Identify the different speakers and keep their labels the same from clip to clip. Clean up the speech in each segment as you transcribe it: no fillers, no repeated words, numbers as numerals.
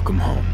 Speaker 1: Welcome home.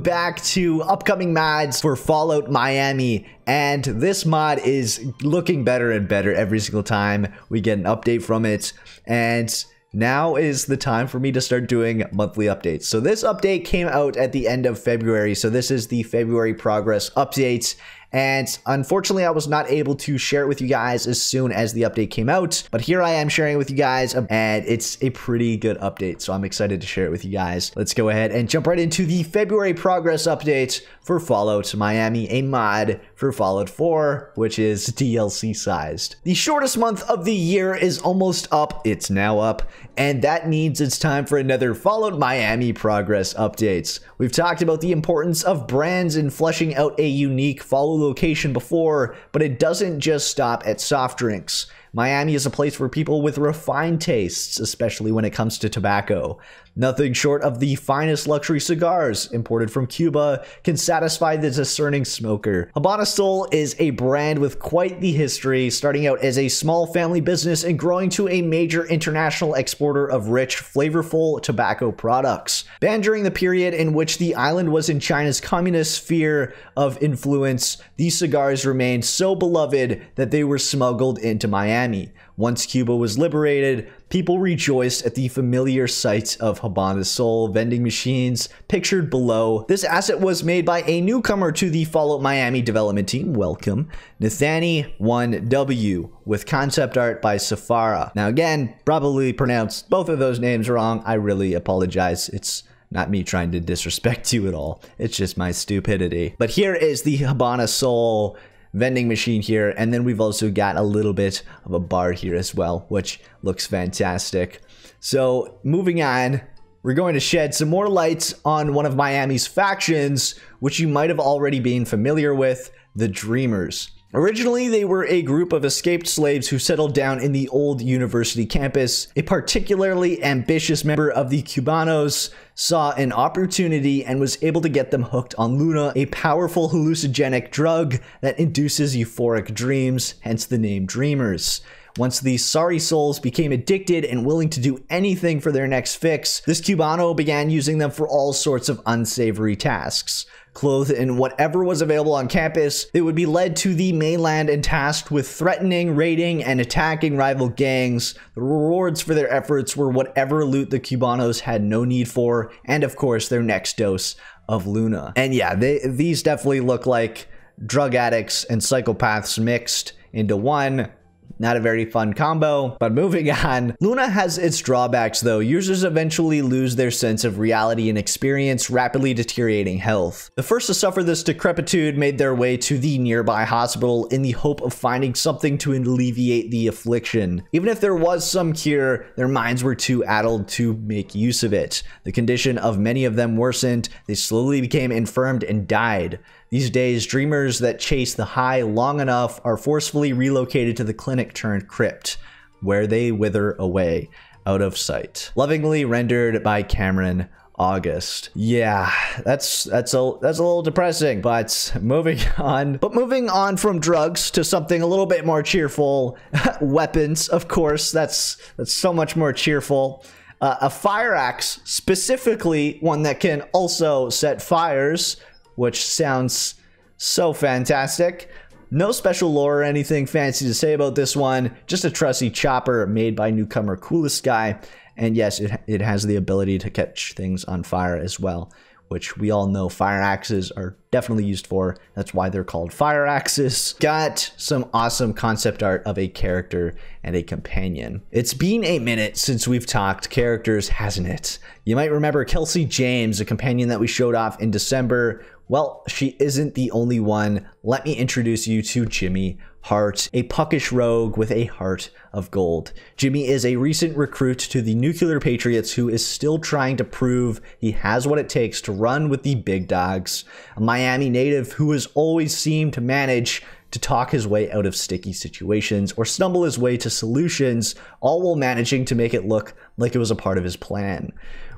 Speaker 1: Back to upcoming mods for Fallout Miami, and this mod is looking better and better every single time we get an update from it, and now is the time for me to start doing monthly updates. So this update came out at the end of February, so this is the February progress update. And unfortunately, I was not able to share it with you guys as soon as the update came out, but here I am sharing it with you guys, and it's a pretty good update, so I'm excited to share it with you guys. Let's go ahead and jump right into the February progress update for Fallout Miami, a mod for Fallout 4, which is DLC sized. The shortest month of the year is almost up. It's now up, and that means it's time for another Fallout Miami progress updates. We've talked about the importance of brands in fleshing out a unique Fallout location before, but it doesn't just stop at soft drinks. Miami is a place for people with refined tastes, especially when it comes to tobacco. Nothing short of the finest luxury cigars imported from Cuba can satisfy the discerning smoker. Habana Sol is a brand with quite the history, starting out as a small family business and growing to a major international exporter of rich, flavorful tobacco products. Banned during the period in which the island was in China's communist sphere of influence, these cigars remained so beloved that they were smuggled into Miami. Once Cuba was liberated, people rejoiced at the familiar sight of Habana Sol vending machines pictured below. This asset was made by a newcomer to the Fallout Miami development team. Welcome, Nathani1W, with concept art by Safara. Now again, probably pronounced both of those names wrong. I really apologize. It's not me trying to disrespect you at all. It's just my stupidity. But here is the Habana Sol vending machine here, and then we've also got a little bit of a bar here as well, which looks fantastic. So moving on, we're going to shed some more light on one of Miami's factions, which you might have already been familiar with, the Dreamers. Originally, they were a group of escaped slaves who settled down in the old university campus. A particularly ambitious member of the Cubanos saw an opportunity and was able to get them hooked on Luna, a powerful hallucinogenic drug that induces euphoric dreams, hence the name Dreamers. Once these sorry souls became addicted and willing to do anything for their next fix, this Cubano began using them for all sorts of unsavory tasks. Clothed in whatever was available on campus, they would be led to the mainland and tasked with threatening, raiding, and attacking rival gangs. The rewards for their efforts were whatever loot the Cubanos had no need for, and of course their next dose of Luna. And yeah, these definitely look like drug addicts and psychopaths mixed into one. Not a very fun combo, but moving on. Luna has its drawbacks though. Users eventually lose their sense of reality and experience rapidly deteriorating health. The first to suffer this decrepitude made their way to the nearby hospital in the hope of finding something to alleviate the affliction. Even if there was some cure, their minds were too addled to make use of it. The condition of many of them worsened, they slowly became infirmed and died. These days, dreamers that chase the high long enough are forcefully relocated to the clinic turned crypt, where they wither away, out of sight. Lovingly rendered by Cameron August. Yeah, that's a little depressing, but moving on. But moving on from drugs to something a little bit more cheerful. Weapons, of course, that's so much more cheerful. A fire axe, specifically one that can also set fires, which sounds so fantastic. No special lore or anything fancy to say about this one, just a trusty chopper made by newcomer Coolest Guy. And yes, it has the ability to catch things on fire as well, which we all know fire axes are definitely used for. That's why they're called fire axes. Got some awesome concept art of a character and a companion. It's been a minute since we've talked characters, hasn't it? You might remember Kelsey James, a companion that we showed off in December. Well, she isn't the only one. Let me introduce you to Jimmy Hart, a puckish rogue with a heart of gold. Jimmy is a recent recruit to the Nuclear Patriots who is still trying to prove he has what it takes to run with the big dogs. A Miami native who has always seemed to manage to talk his way out of sticky situations or stumble his way to solutions, all while managing to make it look like it was a part of his plan.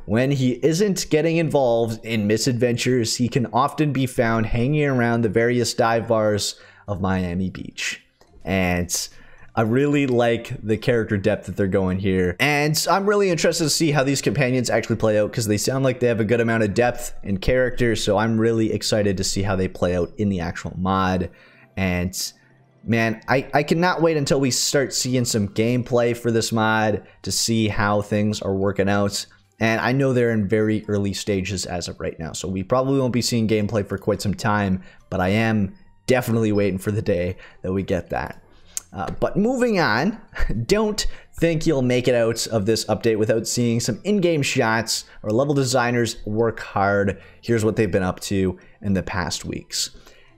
Speaker 1: When he isn't getting involved in misadventures, he can often be found hanging around the various dive bars of Miami Beach. And I really like the character depth that they're going here. And I'm really interested to see how these companions actually play out because they sound like they have a good amount of depth and character. So I'm really excited to see how they play out in the actual mod. And man, I cannot wait until we start seeing some gameplay for this mod to see how things are working out. And I know they're in very early stages as of right now, so we probably won't be seeing gameplay for quite some time, but I am definitely waiting for the day that we get that. But moving on, don't think you'll make it out of this update without seeing some in-game shots. Our level designers work hard. Here's what they've been up to in the past weeks.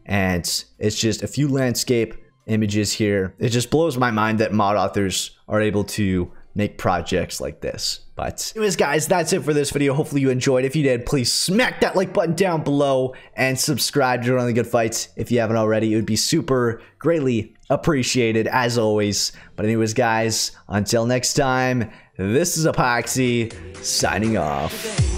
Speaker 1: And it's just a few landscape images here. It just blows my mind that mod authors are able to make projects like this. But anyways, guys, that's it for this video. Hopefully you enjoyed. If you did, please smack that like button down below and subscribe to Join the Good Fights if you haven't already. It would be super greatly appreciated as always. But anyways, guys, until next time, this is Epoxy signing off.